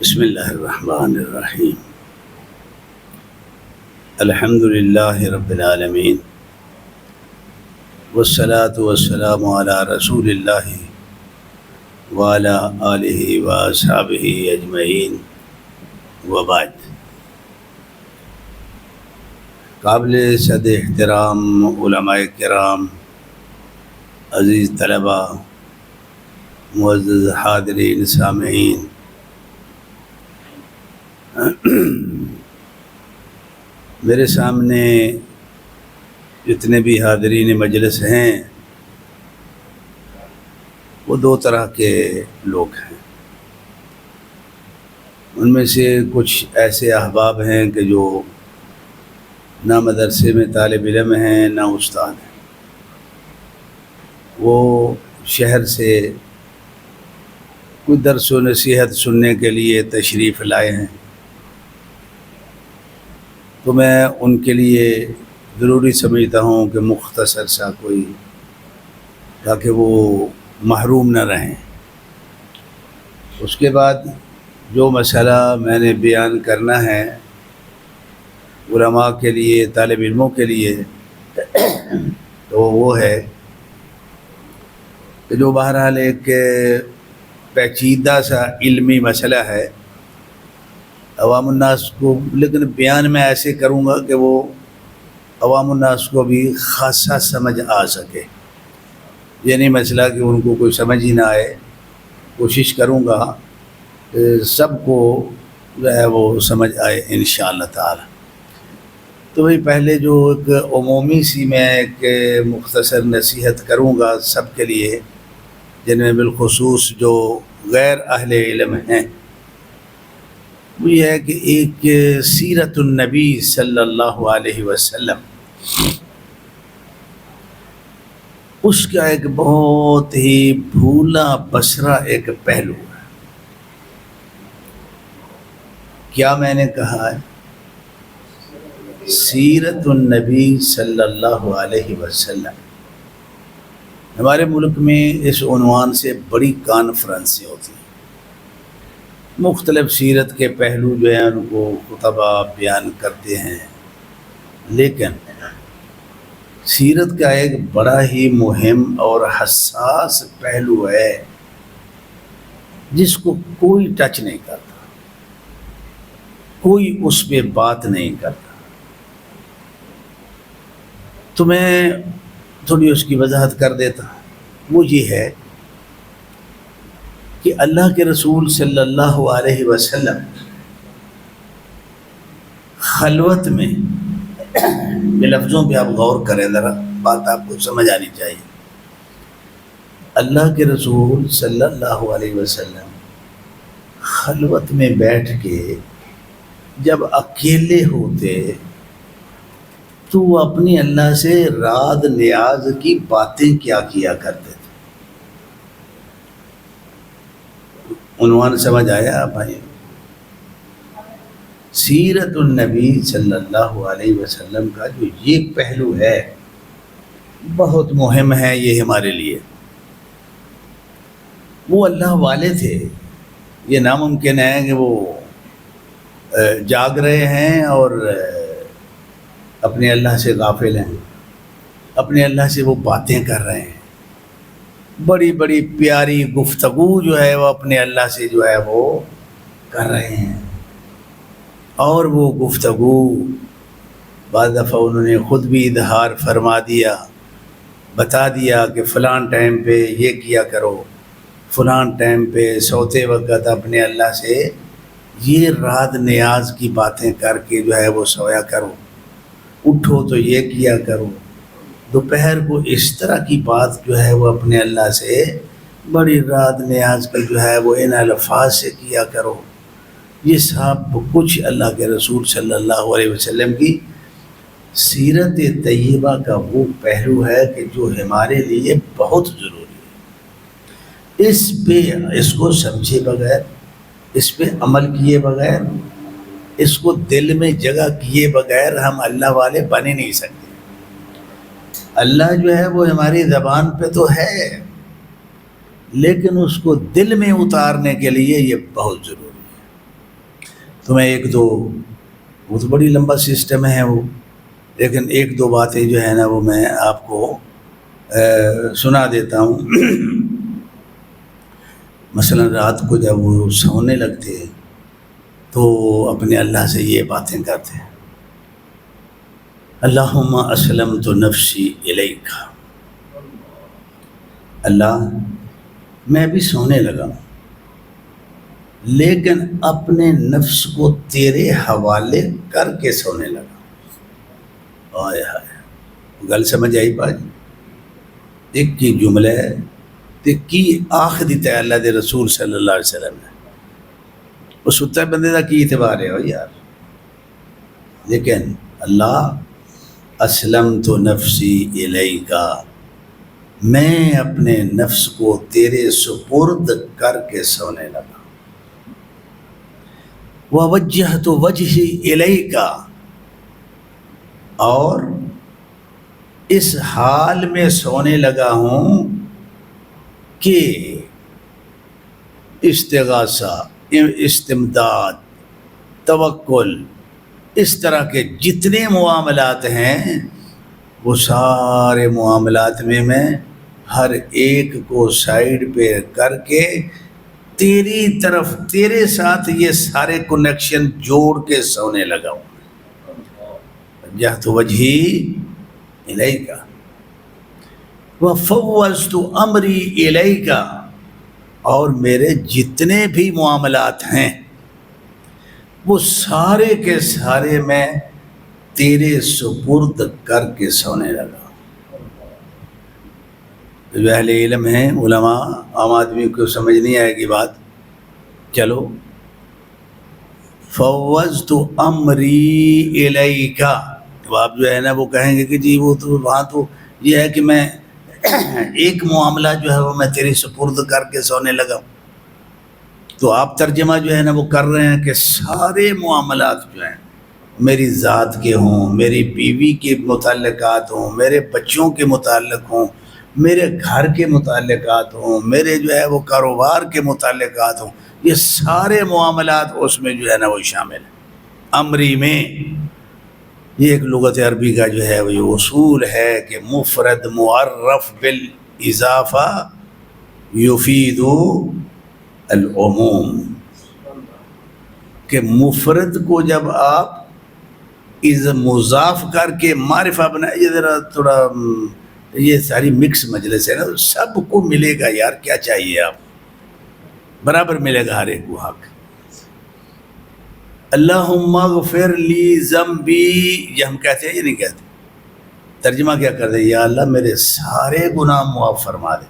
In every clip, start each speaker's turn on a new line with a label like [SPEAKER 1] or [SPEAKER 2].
[SPEAKER 1] بسم اللہ الرحمن الرحیم الحمد للہ رب العالمین والصلاة والسلام علی رسول اللہ وعلی آلہ واصحابہ اجمعین وبعد۔ قابل صد احترام علماء کرام، عزیز طلباء، معزز حاضرین سامعین، میرے سامنے جتنے بھی حاضرین مجلس ہیں وہ دو طرح کے لوگ ہیں۔ ان میں سے کچھ ایسے احباب ہیں کہ جو نہ مدرسے میں طالب علم ہیں نہ استاد ہیں، وہ شہر سے کوئی درس و نصیحت سننے کے لیے تشریف لائے ہیں، تو میں ان کے لیے ضروری سمجھتا ہوں کہ مختصر سا کوئی، تاکہ وہ محروم نہ رہیں۔ اس کے بعد جو مسئلہ میں نے بیان کرنا ہے علماء کے لیے، طالب علموں کے لیے، تو وہ ہے کہ جو بہرحال ایک پیچیدہ سا علمی مسئلہ ہے عوام الناس کو، لیکن بیان میں ایسے کروں گا کہ وہ عوام الناس کو بھی خاصا سمجھ آ سکے۔ یہ نہیں مسئلہ کہ ان کو کوئی سمجھ ہی نہ آئے، کوشش کروں گا کہ سب کو جو ہے وہ سمجھ آئے انشاءاللہ تعالی۔ تو بھئی پہلے جو ایک عمومی سی میں ایک مختصر نصیحت کروں گا سب کے لیے، جن میں بالخصوص جو غیر اہل علم ہیں، وہ یہ ہے کہ ایک سیرت النبی صلی اللہ علیہ وسلم، اس کا ایک بہت ہی بھولا بسرا ایک پہلو ہے۔ کیا میں نے کہا ہے؟ سیرت النبی صلی اللہ علیہ وسلم۔ ہمارے ملک میں اس عنوان سے بڑی کانفرنسیں ہوتی ہیں، مختلف سیرت کے پہلو جو ہیں ان کو خطبہ بیان کرتے ہیں، لیکن سیرت کا ایک بڑا ہی مہم اور حساس پہلو ہے جس کو کوئی ٹچ نہیں کرتا، کوئی اس پہ بات نہیں کرتا۔ تو میں تھوڑی اس کی وضاحت کر دیتا ہوں۔ وہ یہ ہے کہ اللہ کے رسول صلی اللہ علیہ وسلم خلوت میں، یہ لفظوں پہ آپ غور کریں، ذرا بات آپ کو سمجھ آنی چاہیے۔ اللہ کے رسول صلی اللہ علیہ وسلم خلوت میں بیٹھ کے جب اکیلے ہوتے تو وہ اپنی اللہ سے راز نیاز کی باتیں کیا کرتے تھے۔ عنوان سمجھ آیا بھائی؟ سیرت النبی صلی اللہ علیہ وسلم کا جو یہ پہلو ہے بہت مہم ہے یہ ہمارے لیے۔ وہ اللہ والے تھے، یہ ناممکن ہے کہ وہ جاگ رہے ہیں اور اپنے اللہ سے غافل ہیں، اپنے اللہ سے وہ باتیں کر رہے ہیں، بڑی بڑی پیاری گفتگو جو ہے وہ اپنے اللہ سے جو ہے وہ کر رہے ہیں، اور وہ گفتگو بعض دفعہ انہوں نے خود بھی اظہار فرما دیا، بتا دیا کہ فلاں ٹائم پہ یہ کیا کرو، فلاں ٹائم پہ سوتے وقت اپنے اللہ سے یہ راز نیاز کی باتیں کر کے جو ہے وہ سویا کرو، اٹھو تو یہ کیا کرو، دوپہر کو اس طرح کی بات جو ہے وہ اپنے اللہ سے بڑی راز نیاز کی جو ہے وہ ان الفاظ سے کیا کرو۔ یہ سب کچھ اللہ کے رسول صلی اللہ علیہ وسلم کی سیرت طیبہ کا وہ پہلو ہے کہ جو ہمارے لیے بہت ضروری ہے۔ اس کو سمجھے بغیر، اس پہ عمل کیے بغیر، اس کو دل میں جگہ کیے بغیر ہم اللہ والے بن ہی نہیں سکتے۔ اللہ جو ہے وہ ہماری زبان پہ تو ہے، لیکن اس کو دل میں اتارنے کے لیے یہ بہت ضروری ہے۔ میں ایک دو، وہ تو بڑی لمبا سسٹم ہے وہ، لیکن ایک دو باتیں جو ہے نا وہ میں آپ کو سنا دیتا ہوں۔ مثلا رات کو جب وہ سونے لگتے تو اپنے اللہ سے یہ باتیں کرتے ہیں، اللہم اسلمت نفسی الیک، اللہ میں بھی سونے لگا ہوں لیکن اپنے نفس کو تیرے حوالے کر کے سونے لگا۔ آئے ہائے، گل سمجھ آئی باجی؟ ایک کی جملہ ہے تے کی آخری تے اللہ دے رسول صلی اللہ علیہ وسلم ہے، وہ ستا بندے دا کی اعتبار ہے یار۔ لیکن اللہ اسلمت نفسی الیکا، میں اپنے نفس کو تیرے سپرد کر کے سونے لگا۔ ووجہت وجہی الیکا، اور اس حال میں سونے لگا ہوں کہ استغاثہ، استمداد، توکل، اس طرح کے جتنے معاملات ہیں وہ سارے معاملات میں ہر ایک کو سائیڈ پہ کر کے تیری طرف، تیرے ساتھ یہ سارے کنیکشن جوڑ کے سونے لگا ہوں۔ وجہت وجہی الیکا وفوضت امری الیکا، اور میرے جتنے بھی معاملات ہیں وہ سارے کے سارے میں تیرے سپرد کر کے سونے لگا۔ جو اہل علم ہیں، علماء، عام آدمی کو سمجھ نہیں آئے گی بات، چلو فوضت امری الیکا، تو آپ جو ہے نا وہ کہیں گے کہ جی وہ تو وہاں تو یہ ہے کہ میں ایک معاملہ جو ہے وہ میں تیری سپرد کر کے سونے لگا ہوں۔ تو آپ ترجمہ جو ہے نا وہ کر رہے ہیں کہ سارے معاملات جو ہیں میری ذات کے ہوں، میری بیوی کے متعلقات ہوں، میرے بچوں کے متعلق ہوں، میرے گھر کے متعلقات ہوں، میرے جو ہے وہ کاروبار کے متعلقات ہوں، یہ سارے معاملات اس میں جو ہے نا وہ شامل ہیں۔ امری میں یہ ایک لغت عربی کا جو ہے وہ یہ اصول ہے کہ مفرد معرف بالاضافہ یفید العموم، کہ مفرد کو جب آپ مضاف کر کے معرفہ بنائے، یہ ذرا تھوڑا یہ ساری مکس مجلس ہے نا، سب کو ملے گا یار، کیا چاہیے آپ، برابر ملے گا ہر ایک کو حق۔ اللہم اغفر لی ذنبی، یہ ہم کہتے ہیں یہ نہیں کہتے، ترجمہ کیا کر دیں، یا اللہ میرے سارے گناہ معاف فرما دے۔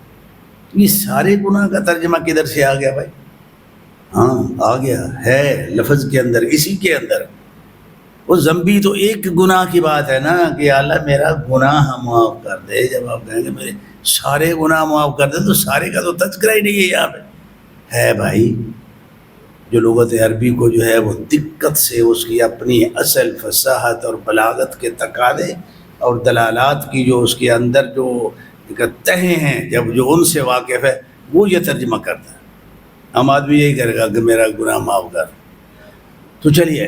[SPEAKER 1] یہ سارے گناہ کا ترجمہ کدھر سے آ گیا بھائی؟ ہاں آ گیا ہے لفظ کے اندر، اسی کے اندر۔ وہ ذنبی تو ایک گناہ کی بات ہے نا کہ یا اللہ میرا گناہ معاف کر دے۔ جب آپ کہیں گے میرے سارے گناہ معاف کر دے تو سارے کا تو تذکرہ ہی نہیں ہے یہاں پہ، ہے بھائی۔ جو لغت عربی کو جو ہے وہ دقت سے اس کی اپنی اصل فصاحت اور بلاغت کے تقاضے اور دلالات کی جو اس کے اندر جو تہیں ہیں، جب جو ان سے واقف ہے وہ یہ ترجمہ کرتا ہے۔ ہم آدمی یہی کرے گا کہ میرا گناہ معاف کر۔ تو چلیے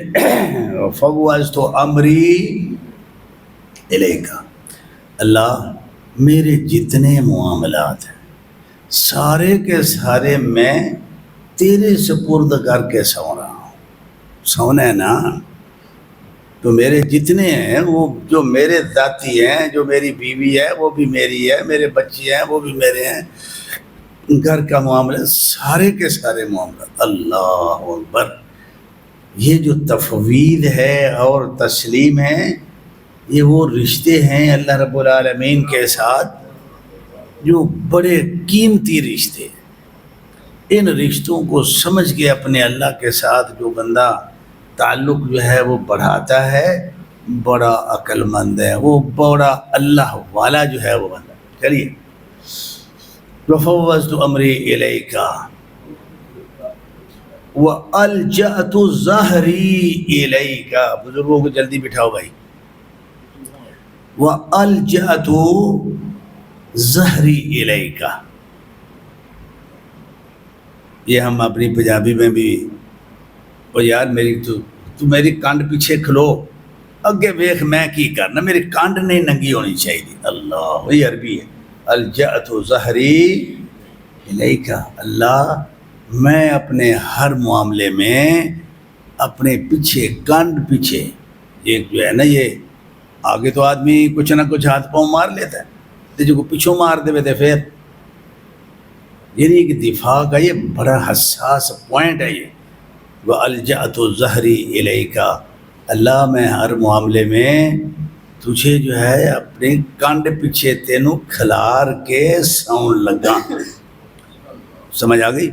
[SPEAKER 1] فوضت امری الیکا، اللہ میرے جتنے معاملات ہیں سارے کے سارے میں تیرے سپرد کر کے سو رہا ہوں۔ سونا ہے نا، تو میرے جتنے ہیں وہ جو میرے ذاتی ہیں، جو میری بیوی ہے وہ بھی میری ہے، میرے بچے ہیں وہ بھی میرے ہیں، گھر کا معاملہ، سارے کے سارے معاملات۔ اللہ اکبر، یہ جو تفویض ہے اور تسلیم ہے، یہ وہ رشتے ہیں اللہ رب العالمین کے ساتھ جو بڑے قیمتی رشتے ہیں۔ ان رشتوں کو سمجھ کے اپنے اللہ کے ساتھ جو بندہ تعلق جو ہے وہ بڑھاتا ہے، بڑا عقل مند ہے، وہ بڑا اللہ والا جو ہے وہ بندہ۔ چلیے وفوضت امری الیکا وَأَلْجَأْتُ ظَهْرِي إِلَيْكَ، بزرگوں کو جلدی بٹھاؤ بھائی۔ وَأَلْجَأْتُ ظَهْرِي إِلَيْكَ، یہ ہم اپنی پنجابی میں بھی وہ یار میری تو میری کنڈ پیچھے کھلو، اگے ویخ میں کی کرنا، میری کنڈ نہیں ننگی ہونی چاہیے. اللہ، یہ عربی ہے. الجأت ظہری الیک، اللہ میں اپنے ہر معاملے میں اپنے پیچھے کنڈ پیچھے، یہ جو ہے نا یہ آگے تو آدمی کچھ نہ کچھ ہاتھ پاؤں مار لیتا ہے، تو جو پیچھوں مار دے تو پھر یعنی ایک دفاع کا یہ بڑا حساس پوائنٹ ہے. یہ وَأَلْجَأْتُ ظَهْرِي إِلَيْكَ، اللہ میں ہر معاملے میں تجھے جو ہے اپنے کنڈ پیچھے تینوں کھلار کے سون لگا. سمجھ آ گئی؟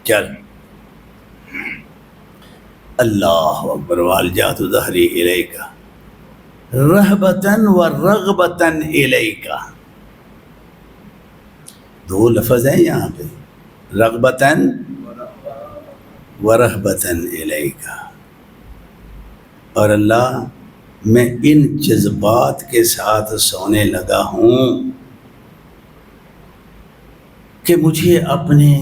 [SPEAKER 1] چل اللہ اکبر. وَأَلْجَأْتُ ظَهْرِي إِلَيْكَ رَهْبَةً وَرَغْبَةً إِلَيْكَ. دو لفظ ہیں یہاں پہ، رغبتاً ورہبتاً الیک. اور اللہ میں ان جذبات کے ساتھ سونے لگا ہوں کہ مجھے اپنے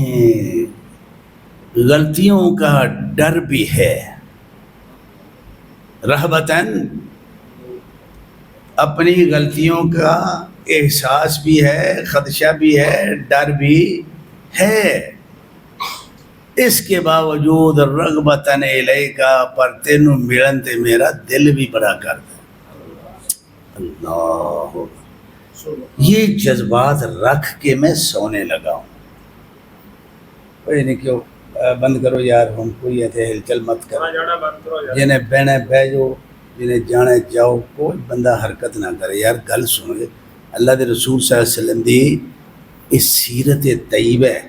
[SPEAKER 1] غلطیوں کا ڈر بھی ہے. رہبتاً اپنی غلطیوں کا احساس بھی ہے، خدشہ بھی ہے، ڈر بھی ہے. اس کے باوجود رغبتاً الیک، پر تینوں ملن تے میرا دل بھی بڑا کرتا. اللہ، یہ جذبات رکھ کے میں سونے لگا ہوں. نہیں کیوں بند کرو یار، ہم کوئی ایسے ہلچل مت کرو، جنہیں بہنے بہ جو، جنہیں جانے جاؤ، کوئی بندہ حرکت نہ کرے. یار گل سن گے، اللہ دے رسول صلی اللہ علیہ وسلم دی اس سیرت طیبہ ہے،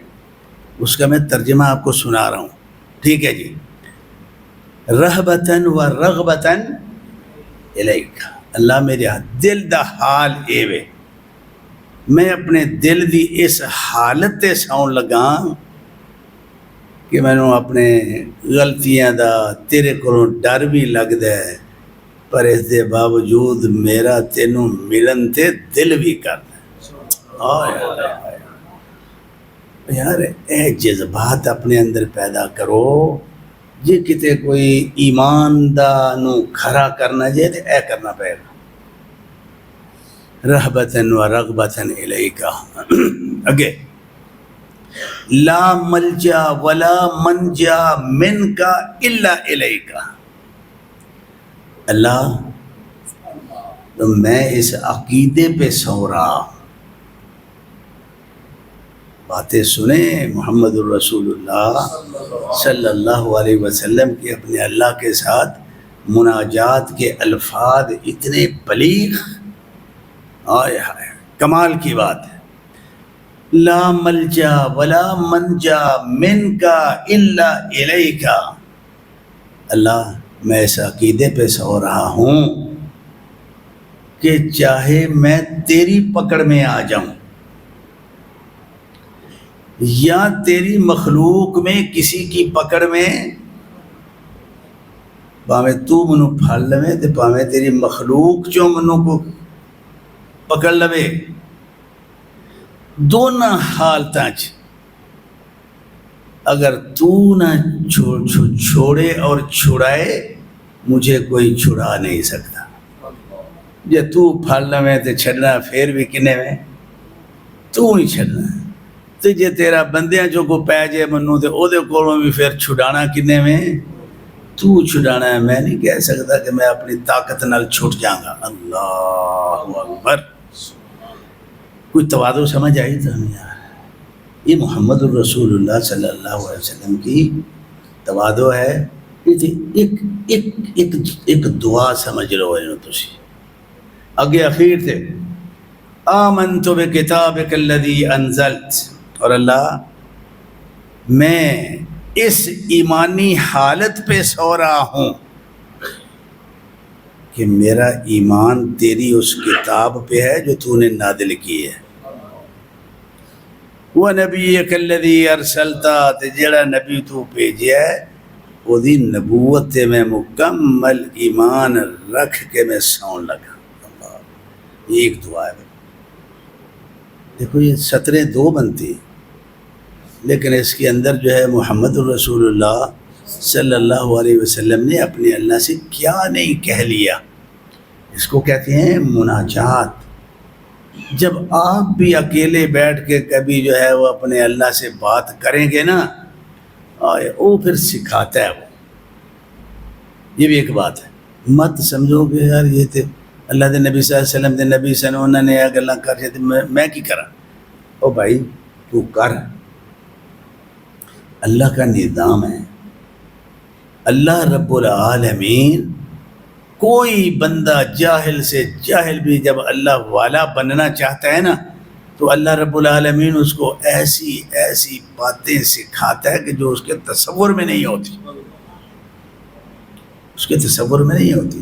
[SPEAKER 1] اس کا میں ترجمہ آپ کو سنا رہا ہوں. ٹھیک ہے جی. رہبتاً و رغبتاً الیک، اللہ میرے دل دا حال اے وے، میں اپنے دل دی اس حالت تے ساؤن لگا کہ میں نو اپنے غلطیاں دا تیرے کو ڈر بھی لگدا ہے، پر اس دے باوجود میرا تینوں ملن تے دل بھی کردا. یار اے جذبات اپنے اندر پیدا کرو، جی کتے کوئی ایمان دا نو کھرا کرنا جائے تو اے کرنا پڑے گا. رہبتاً و رغبتاً الیک. اگے لا ملجا ولا منجا منک الا الیک. اللہ تو میں اس عقیدے پہ سو رہا ہوں. باتیں سنیں محمد الرسول اللہ صلی اللہ علیہ وسلم کی اپنے اللہ کے ساتھ مناجات کے الفاظ اتنے بلیغ، آئے ہائے کمال کی بات ہے. لا ملجا ولا منجا منک الا الیک. اللہ میں اس عقیدے پہ سو رہا ہوں کہ چاہے میں تیری پکڑ میں آ جاؤں یا تیری مخلوق میں کسی کی پکڑ میں، پاویں تو منو پھڑ لوے تے پاویں تیری مخلوق چوں منو کو پکڑ لوے، دونوں حالتاں چ اگر تو نہ چھوڑے اور چھڑائے مجھے کوئی چھڑا نہیں سکتا. جے تو پھڑ لوے تے چھڑنا پھر بھی کنے میں تو ہی چھڑنا ہے، تے جے تیرا بندیاں جو کو پے جے منو تے او دے کولوں بھی پھر چھڑانا کنے میں تو چھڑانا ہے. میں نہیں کہہ سکتا کہ میں اپنی طاقت نال چھٹ جاؤں گا. اللہ اکبر. کوئی تواضع سمجھ آئی تو ہمیں یار، یہ محمد الرسول اللہ صلی اللہ علیہ وسلم کی تواضع ہے. ایک دعا سمجھ لو انہوں تسی اگے اخیر تے آمنت بکتابک الذی انزلت. اور اللہ میں اس ایمانی حالت پہ سو رہا ہوں کہ میرا ایمان تیری اس کتاب پہ ہے جو تو نے نازل کی ہے. وَنَبِيَّكَ الَّذِي أَرْسَلْتَ، جڑا نبی تو بھیجیا ہے وہ دی نبوت تے میں مکمل ایمان رکھ کے میں سون لگا. یہ ایک دعا ہے. دیکھو یہ سطریں دو بنتی لیکن اس کے اندر جو ہے محمد الرسول اللہ صلی اللہ علیہ وسلم نے اپنے اللہ سے کیا نہیں کہہ لیا. اس کو کہتے ہیں مناجات. جب آپ بھی اکیلے بیٹھ کے کبھی جو ہے وہ اپنے اللہ سے بات کریں گے نا، وہ پھر سکھاتا ہے. وہ یہ بھی ایک بات ہے. مت سمجھو کہ یار یہ تھے اللہ دے نبی صلی اللہ علیہ وسلم دے نبی سن انہوں نے یہ گلاں کر رہے تھے میں کی کرا. او بھائی تو کر، اللہ کا نظام ہے. اللہ رب العالمین کوئی بندہ جاہل سے جاہل بھی جب اللہ والا بننا چاہتا ہے نا تو اللہ رب العالمین اس کو ایسی ایسی باتیں سکھاتا ہے کہ جو اس کے تصور میں نہیں ہوتی، اس کے تصور میں نہیں ہوتی.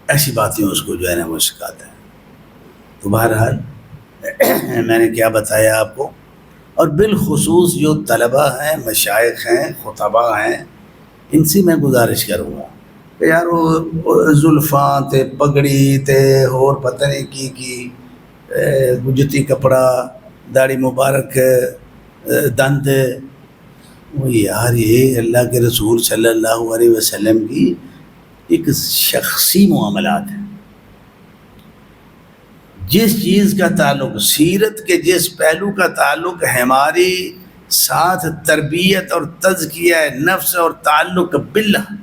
[SPEAKER 1] ایسی باتیں اس کو جو ہے نا وہ سکھاتا ہے. تو بہرحال میں نے کیا بتایا آپ کو. اور بالخصوص جو طلباء ہیں، مشائخ ہیں، خطباء ہیں، ان سے میں گزارش کروں گا کہ یار وہ زلفاں تے پگڑی تے اور پتہ نہیں کی جتی کپڑا داڑھی مبارک دند، وہ یار یہ اللہ کے رسول صلی اللہ علیہ وسلم کی ایک شخصی معاملات ہیں. جس چیز کا تعلق سیرت کے جس پہلو کا تعلق ہماری ساتھ تربیت اور تزکیہ نفس اور تعلق باللہ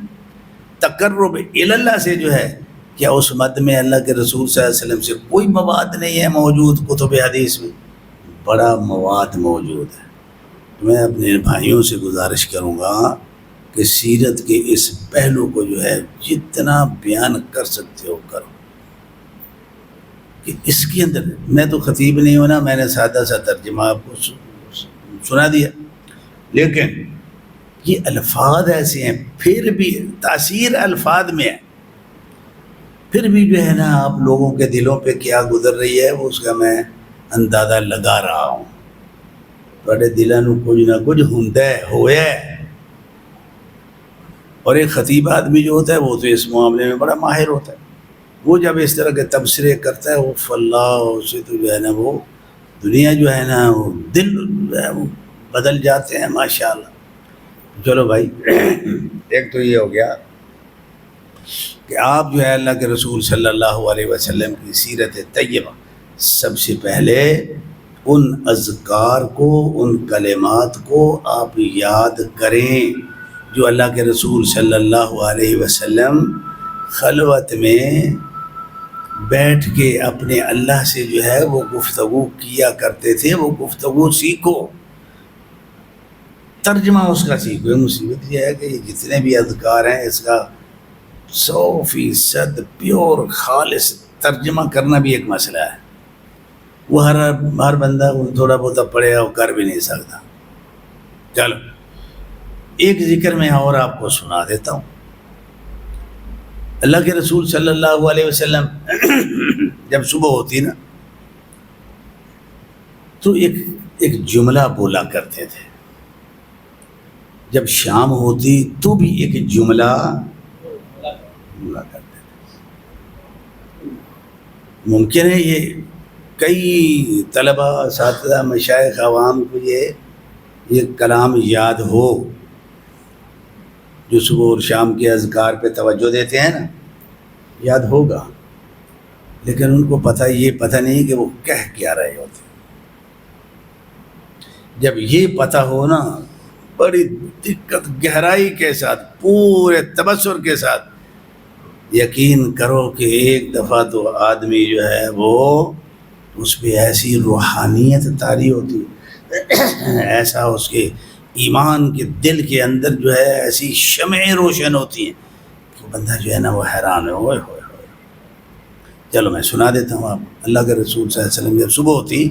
[SPEAKER 1] تقرب اللہ سے جو ہے، کیا اس مد میں اللہ کے رسول صلی اللہ علیہ وسلم سے کوئی مواد نہیں ہے موجود کتب حدیث میں؟ بڑا مواد موجود ہے. میں اپنے بھائیوں سے گزارش کروں گا کہ سیرت کے اس پہلو کو جو ہے جتنا بیان کر سکتے ہو کرو. کہ اس کے اندر میں تو خطیب نہیں ہوں نا، میں نے سادہ سا ترجمہ آپ کو سنا دیا، لیکن یہ الفاظ ایسے ہیں، پھر بھی تاثیر الفاظ میں ہے. پھر بھی جو ہے نا آپ لوگوں کے دلوں پہ کیا گزر رہی ہے وہ اس کا میں اندازہ لگا رہا ہوں. بڑے دلوں میں کچھ نہ کچھ ہوئے. اور ایک خطیب آدمی جو ہوتا ہے وہ تو اس معاملے میں بڑا ماہر ہوتا ہے. وہ جب اس طرح کے تبصرے کرتا ہے وہ فلاح اسے تو جو ہے نا وہ دنیا جو ہے نا وہ دل جو ہے وہ بدل جاتے ہیں ماشاءاللہ. چلو بھائی ایک تو یہ ہو گیا کہ آپ جو ہے اللہ کے رسول صلی اللہ علیہ وسلم کی سیرت طیبہ سب سے پہلے ان اذکار کو، ان کلمات کو آپ یاد کریں جو اللہ کے رسول صلی اللہ علیہ وسلم خلوت میں بیٹھ کے اپنے اللہ سے جو ہے وہ گفتگو کیا کرتے تھے. وہ گفتگو سیکھو، ترجمہ اس کا سیکھو. مصیبت یہ ہے کہ یہ جتنے بھی اذکار ہیں اس کا 100% پیور خالص ترجمہ کرنا بھی ایک مسئلہ ہے. وہ ہر بندہ تھوڑا بہت پڑھے گا وہ کر بھی نہیں سکتا. چلو ایک ذکر میں اور آپ کو سنا دیتا ہوں. اللہ کے رسول صلی اللہ علیہ وسلم جب صبح ہوتی نا تو ایک جملہ بولا کرتے تھے. جب شام ہوتی تو بھی ایک جملہ بولا کرتے تھے. ممکن ہے یہ کئی طلباء، اساتذہ، مشائخ، عوام کو یہ کلام یاد ہو جو صبح اور شام کے اذکار پہ توجہ دیتے ہیں نا، یاد ہوگا. لیکن ان کو یہ پتہ نہیں کہ وہ کہہ کیا رہے ہوتے. جب یہ پتہ ہو نا بڑی دقت گہرائی کے ساتھ پورے تبصر کے ساتھ یقین کرو کہ ایک دفعہ تو آدمی جو ہے وہ اس پہ ایسی روحانیت طاری ہوتی، ایسا اس کے ایمان کے دل کے اندر جو ہے ایسی شمعیں روشن ہوتی ہیں کہ بندہ جو ہے نا وہ حیران ہے. ہوئے ہوئے ہوئے. چلو میں سنا دیتا ہوں آپ. اللہ کے رسول صلی اللہ علیہ وسلم جب صبح ہوتی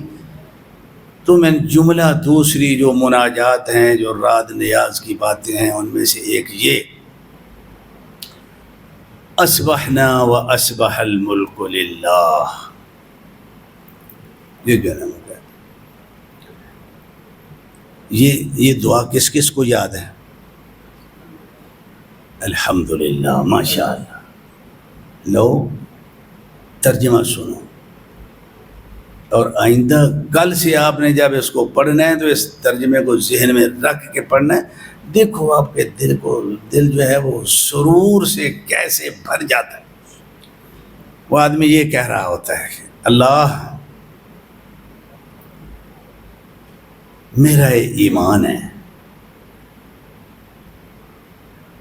[SPEAKER 1] تو میں جملہ دوسری جو مناجات ہیں، جو رات نیاز کی باتیں ہیں، ان میں سے ایک یہ اصبحنا و اصبح الملک للہ. یہ جو ہے نا یہ دعا کس کس کو یاد ہے؟ الحمدللہ، ماشاءاللہ. لو ترجمہ سنو. اور آئندہ کل سے آپ نے جب اس کو پڑھنا ہے تو اس ترجمے کو ذہن میں رکھ کے پڑھنا ہے. دیکھو آپ کے دل جو ہے وہ سرور سے کیسے بھر جاتا ہے. وہ آدمی یہ کہہ رہا ہوتا ہے کہ اللہ میرا ایمان ہے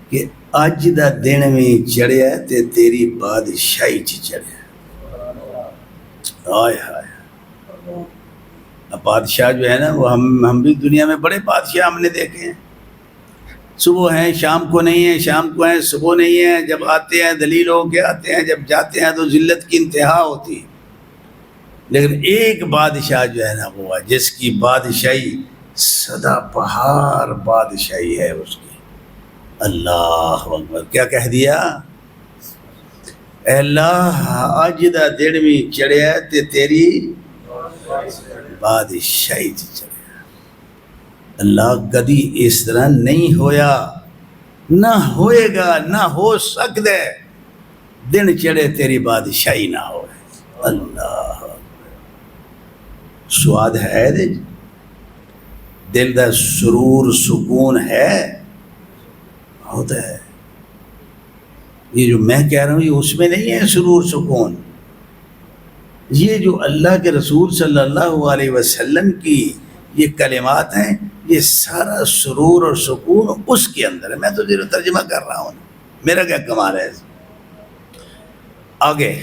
[SPEAKER 1] کہ اج دا دن میں چڑھیا تے تیری بادشاہی چڑھیا. ہائے ہائے. اب بادشاہ جو ہے نا وہ ہم بھی دنیا میں بڑے بادشاہ ہم نے دیکھے ہیں. صبح ہیں شام کو نہیں ہیں، شام کو ہیں صبح نہیں ہیں. جب آتے ہیں دلیل ہو کے آتے ہیں، جب جاتے ہیں تو ذلت کی انتہا ہوتی ہے. لیکن ایک بادشاہ جو ہے نا وہ ہے جس کی بادشاہی سدا بہار بادشاہی ہے اس کی. اللہ اکبر. کیا کہہ دیا؟ اے اللہ اج دا دن بھی چڑھیا تے تیری بادشاہی چڑھیا. اللہ کدی اس طرح نہیں ہویا، نہ ہوئے گا، نہ ہو سکتا ہے دن چڑھے تیری بادشاہی نہ ہوئے. اللہ سواد ہے دل دا سرور سکون ہے ہوتا ہے. یہ جو میں کہہ رہا ہوں یہ اس میں نہیں ہے سرور سکون. یہ جو اللہ کے رسول صلی اللہ علیہ وسلم کی یہ کلمات ہیں یہ سارا سرور اور سکون اس کے اندر ہے. میں تو زیرو ترجمہ کر رہا ہوں، میرا کیا کمال ہے. آگے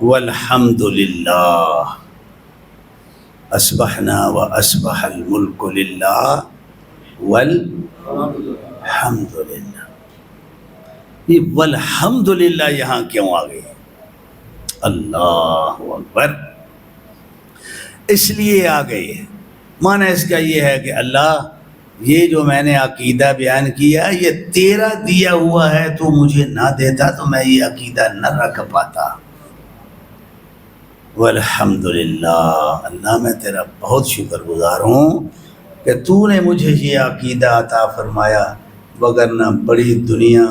[SPEAKER 1] والحمد للہ اصبحنا واصبح الملک للہ والحمد للہ. یہ والحمد للہ یہاں کیوں آ گئی؟ اللہ اکبر. اس لیے آ گئی ہے. معنی اس کا یہ ہے کہ اللہ یہ جو میں نے عقیدہ بیان کیا یہ تیرا دیا ہوا ہے، تو مجھے نہ دیتا تو میں یہ عقیدہ نہ رکھ پاتا. والحمدللہ. اللہ میں تیرا بہت شکر گزار ہوں کہ تو نے مجھے یہ عقیدہ عطا فرمایا، وگرنہ بڑی دنیا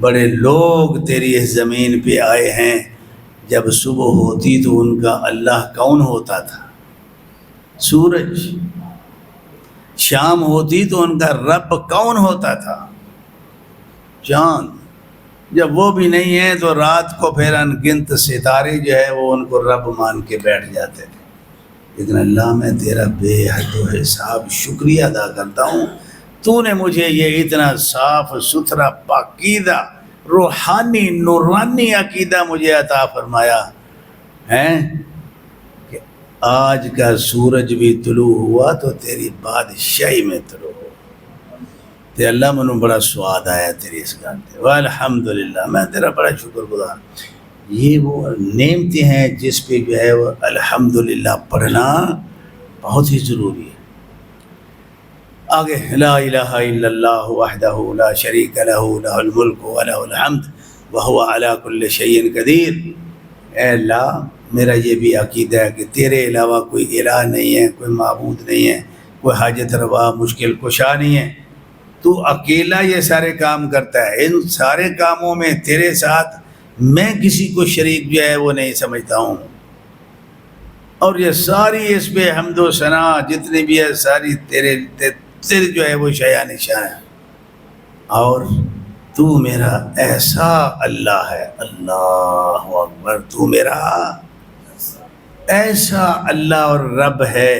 [SPEAKER 1] بڑے لوگ تیری اس زمین پہ آئے ہیں. جب صبح ہوتی تو ان کا اللہ کون ہوتا تھا؟ سورج. شام ہوتی تو ان کا رب کون ہوتا تھا؟ چاند. جب وہ بھی نہیں ہے تو رات کو پھر انگنت ستارے جو ہے وہ ان کو رب مان کے بیٹھ جاتے تھے. لیکن اللہ میں تیرا بے حد و حساب شکریہ ادا کرتا ہوں، تو نے مجھے یہ اتنا صاف ستھرا پاکیزہ روحانی نورانی عقیدہ مجھے عطا فرمایا ہے کہ آج کا سورج بھی طلوع ہوا تو تیری بادشاہی میں طلوع ہوا. تے اللہ منو بڑا سواد آیا تیری اس گل تے. والحمدللہ. میں تیرا بڑا شکر گزار. یہ وہ نعمتیں ہیں جس پہ جو ہے وہ الحمدللہ پڑھنا بہت ہی ضروری ہے. آگے لا الہ الا اللہ وحدہ لا شریک لہ لہ الملک ولہ الحمد وہو علی کل شیء قدیر. اے اللہ میرا یہ بھی عقیدہ ہے کہ تیرے علاوہ کوئی الہ نہیں ہے، کوئی معبود نہیں ہے، کوئی حاجت روا مشکل کشا نہیں ہے. تو اکیلا یہ سارے کام کرتا ہے. ان سارے کاموں میں تیرے ساتھ میں کسی کو شریک جو ہے وہ نہیں سمجھتا ہوں. اور یہ ساری اس پہ حمد و ثنا جتنی بھی ہے ساری تیرے جو ہے وہ شیا نشان ہے. اور تو میرا ایسا اللہ ہے. اللہ اکبر. تو میرا ایسا اللہ اور رب ہے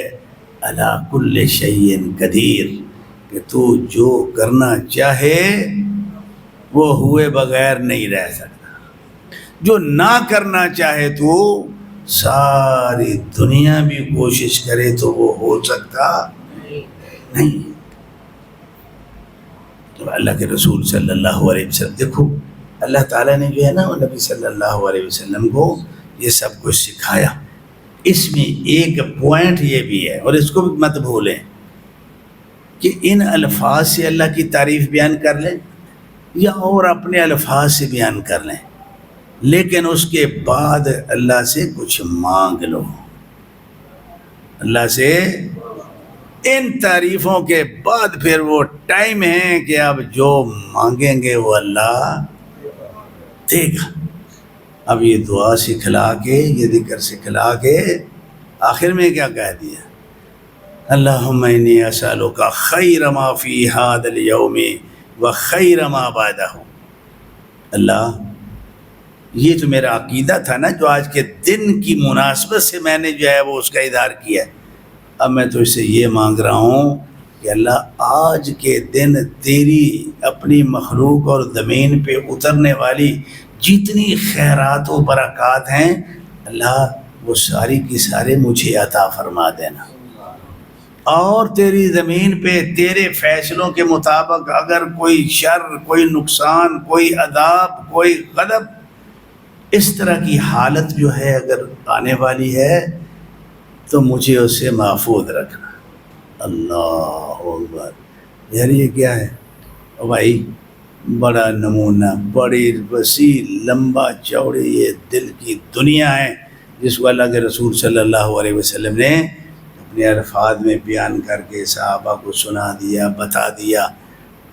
[SPEAKER 1] علی کل شیء قدیر کہ تو جو کرنا چاہے وہ ہوئے بغیر نہیں رہ سکتا. جو نہ کرنا چاہے تو ساری دنیا بھی کوشش کرے تو وہ ہو سکتا نہیں. تو اللہ کے رسول صلی اللہ علیہ وسلم دیکھو اللہ تعالیٰ نے جو ہے نا وہ نبی صلی اللہ علیہ وسلم کو یہ سب کچھ سکھایا. اس میں ایک پوائنٹ یہ بھی ہے اور اس کو بھی مت بھولیں کہ ان الفاظ سے اللہ کی تعریف بیان کر لیں یا اور اپنے الفاظ سے بیان کر لیں، لیکن اس کے بعد اللہ سے کچھ مانگ لو. اللہ سے ان تعریفوں کے بعد پھر وہ ٹائم ہے کہ اب جو مانگیں گے وہ اللہ دے گا. اب یہ دعا سکھلا کے یہ ذکر سکھلا کے آخر میں کیا کہہ دیا؟ اللہم انی اسألک خیر ما فی ھذا الیوم و خیر ما بعدہ. اللہ یہ تو میرا عقیدہ تھا نا جو آج کے دن کی مناسبت سے میں نے جو ہے وہ اس کا اظہار کیا ہے. اب میں تو اس سے یہ مانگ رہا ہوں کہ اللہ آج کے دن تیری اپنی مخلوق اور زمین پہ اترنے والی جتنی خیرات و برکات ہیں اللہ وہ ساری کی سارے مجھے عطا فرما دینا. اور تیری زمین پہ تیرے فیصلوں کے مطابق اگر کوئی شر، کوئی نقصان، کوئی عذاب، کوئی غضب، اس طرح کی حالت جو ہے اگر آنے والی ہے تو مجھے اس سے محفوظ رکھنا. اللہ اکبر. یار یہ کیا ہے بھائی؟ بڑا نمونہ، بڑی وسیع لمبا چوڑی یہ دل کی دنیا ہے جس کو اللہ کے رسول صلی اللہ علیہ وسلم نے اپنے الفاظ میں بیان کر کے صحابہ کو سنا دیا، بتا دیا.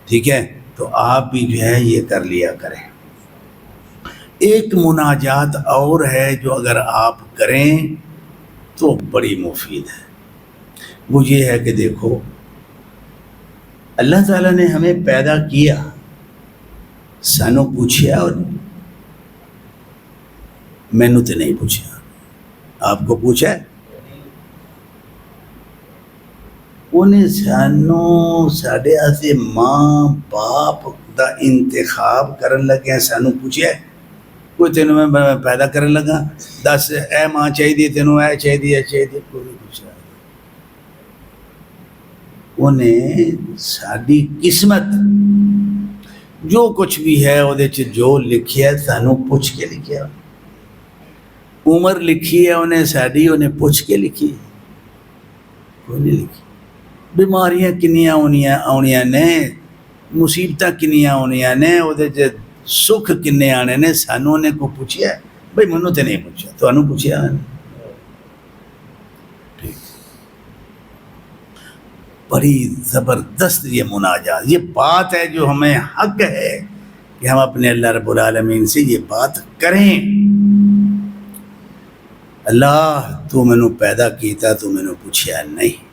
[SPEAKER 1] ٹھیک ہے، تو آپ بھی جو ہے یہ کر لیا کریں. ایک مناجات اور ہے جو اگر آپ کریں تو بڑی مفید ہے. وہ یہ ہے کہ دیکھو اللہ تعالیٰ نے ہمیں پیدا کیا، سانوں پوچھیا اور مینوں تو نہیں پوچھا. آپ کو پوچھا ہے؟ انہیں سانوں ساڈے آسے ماں باپ دا انتخاب کرن لگے ہیں، سانوں پوچھا ہے؟ کوئی تینوں میں پیدا کرن لگا دس اے ماں چاہیے تینوں اے چاہیے کوئی نہیں پوچھا. انہیں ساری قسمت جو کچھ بھی ہے وہ جو لکھیا سانوں پوچھ کے لکھیا. عمر لکھی ہے انہیں ساری، انہیں پوچھ کے لکھی، کوئی نہیں لکھی. بیماریاں کنیاں آنیاں نے، مصیبتاں کنیاں آنیاں نے، وہ سکھ کنے آنے نے، سانوں نے کو پوچھیا ہے؟ بھائی منوں تے نہیں پوچھا، تو انہوں پوچھیا ہے. بڑی زبردست یہ مناجات، یہ بات ہے جو ہمیں حق ہے کہ ہم اپنے اللہ رب العالمین سے یہ بات کریں. اللہ تو مینوں پیدا کیتا، تو مینوں پوچھیا نہیں.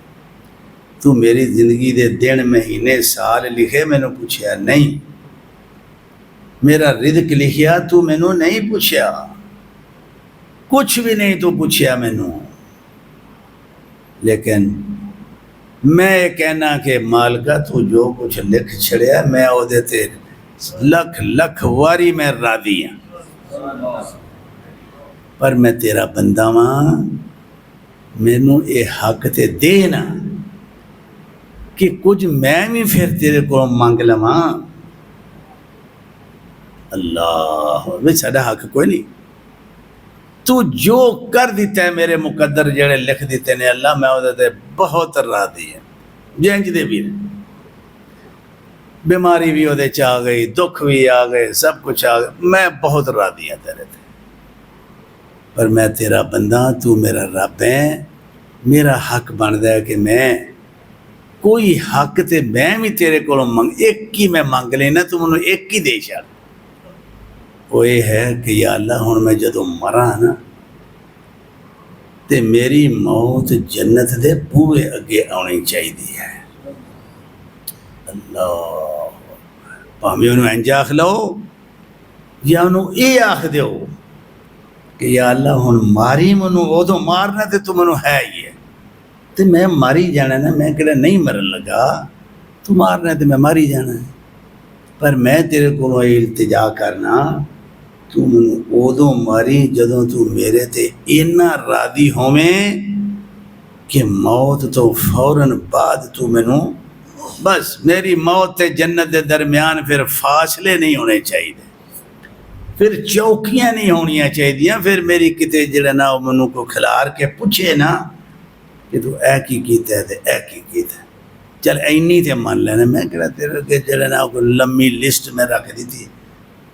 [SPEAKER 1] تو میری زندگی دے دن مہینے سال لکھے، مینوں پوچھیا نہیں. میرا رزق لکھیا، تو مینوں نہیں پوچھیا. کچھ بھی نہیں تو پوچھیا مینوں. لیکن میں یہ کہنا کہ مالکا تو جو کچھ لکھ چھڑیا میں وہ دیتے لکھ لکھ واری میں راضی ہوں، پر میں تیرا بندہ ہاں، مینوں یہ حق تے دے نا کہ کچھ میں بھی پھر تیرے کو منگ لواں. اللہ بھی ساڈا حق کوئی نہیں. تو جو کر دیتا ہے میرے مقدر جڑے لکھ دیتے نے اللہ، میں وہ تے بہت راضی ہوں. جنج دے بھی بیماری بھی وہ آ گئی، دکھ بھی آ گئے، سب کچھ آ گیا، میں بہت راضی ہوں تیرے تے. پر میں تیرا بندہ، تو میرا رب ہے. میرا حق بنتا ہے کہ میں کوئی حق تے میں بھی تیرے کو منگ، ایک ہی میں منگ لینا، تو منوں ایک ہی دے چھڑ. وہ یہ ہے کہ یا اللہ ہن میں جدوں مراں نا تے میری موت جنت دے بوئے اگے آنی چاہیے ہے. اللہ بھاویں انہوں انج آکھ لو یا انہوں یہ آکھ دیو کہ یا اللہ ہن ماری منوں، ادوں مارنا تے تو منوں ہے ہی ہے، تے میں ماری جانا نا، میں کہڑا نہیں مرن لگا. تو مارنا تے میں ماری جانا ہے، پر میں تیرے کو التجا کرنا تو منوں ادوں ماری جدوں تو میرے تے اینا راضی ہوویں کہ موت تو فوراً بعد تو مینوں بس میری موت تے جنت دے درمیان پھر فاصلے نہیں ہونے چاہیے، پھر چوکیاں نہیں ہونیاں چاہیے. پھر میری کتے جڑا نا وہ منوں کو کھلار کے پوچھے نا کہ تو اے کی کیتا ہے تے اے کی کیتا ہے، چل اینی تے من لینا. میں کہڑا تیرے کے جڑا نا کو لمبی لسٹ میں رکھ دی تھی،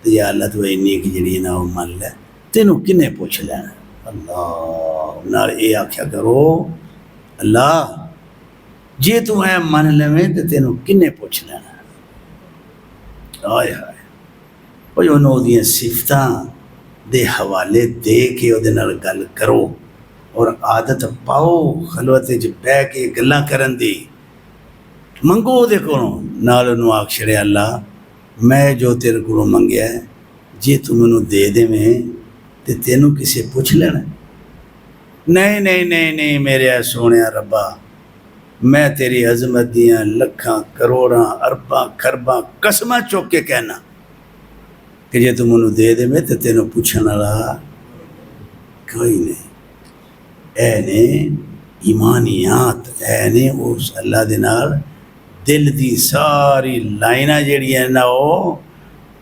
[SPEAKER 1] تو یا اللہ تو اینی کی جڑی نا وہ من لے، تینوں کنے پوچھ لینا. اللہ نال یہ آکھیا کرو اللہ جے تو اے من لویں تو تینوں کنے پوچھ لینا. آئے ہائے بھئی انہوں دیاں صفتاں دے حوالے دے کے وہ دے نال گل کرو. اور عادت پاؤ خلوت چ بہ کے گلاں کرن دی، منگو دے کولوں، نال انہوں آکھ چھڑے اللہ میں جو تیرے کولوں منگیا ہے جی تو مینوں دے دیویں تے تینوں کسے پوچھ لینا؟ نہیں نہیں نہیں نہیں میرے سونے ربا، میں تیری عظمت دیاں لکھاں کروڑاں ارباں خرباں قسماں چوک کے کہنا کہ جے تو مینوں دے دے تے تینوں پوچھن والا کوئی نہیں۔ اے نے ایمانیات، اے نے اس اللہ دے نال دل دی ساری لائناں جڑیاں نا وہ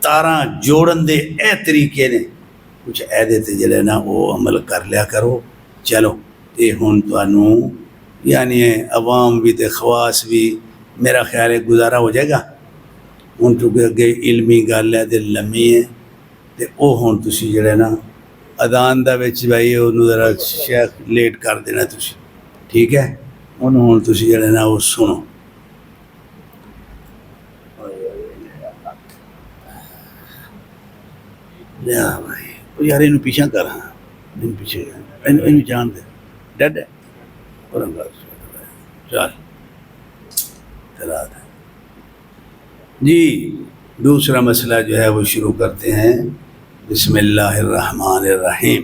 [SPEAKER 1] تاراں جوڑن دے اے طریقے نے، کچھ اے دے تے جڑے نا وہ عمل کر لیا کرو۔ چلو یہ ہن تانوں یعنی عوام بھی تے خواص بھی میرا خیال ہے گزارا ہو جائے گا۔ ہن چونکہ اگے علمی گل ہے تے لمبی ہے تے او ہن تسی جڑے نا اذان دا وچ بھائی انہوں ذرا شیخ لیٹ کر دینا تسی، ٹھیک ہے؟ انہوں ہن تسی جڑے نا وہ سنو۔ لیا بھائی یار اینوں پیچھا کر، ہاں اینوں پیچھے اینوں جان دے ڈیڈ ہے چل چلا دے۔ جی دوسرا مسئلہ جو ہے وہ شروع کرتے ہیں۔ بسم اللہ الرحمن الرحیم۔